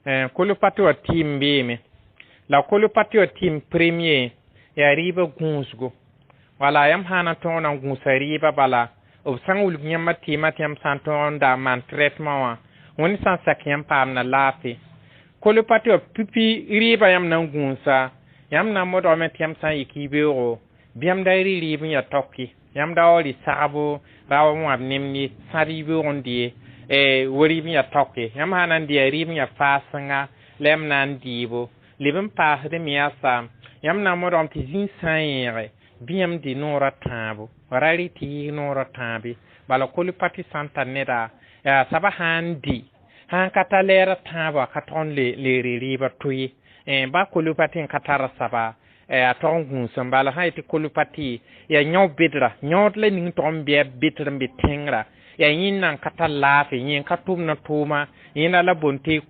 Kolopati wa team bime. La kolopati wa team premier ya riba gunsgo. Wala yam hana tona gunsa riba bala. Of sangul nyama tima tiam santon da man traitement wa. Woni san sak yam pam na lafi. Kolopati wa pipi riba yam na gunsa. Yam na modo me tiam san ikibero. Biam da riba ya toki. Yam da oli sabo rawo mo nimni saribo ondie. Wori mi ya toke yam hanan dia ri mi ya fasanga lem nan dibo libin pa de mi asa yam na mo rom ti zin sayre biam di nora tabo rari ti nora tabi bala kolu pati santa neda ya sabahandi han katalera tabo katon le ri ba tui ba kolu pati katara saba atongun sambala haiti kolu pati ya nyaw bidra nyaw le ning tombia bitra mbi tengra ya yin nan kata lafi yin katum na tuma yin ala bonte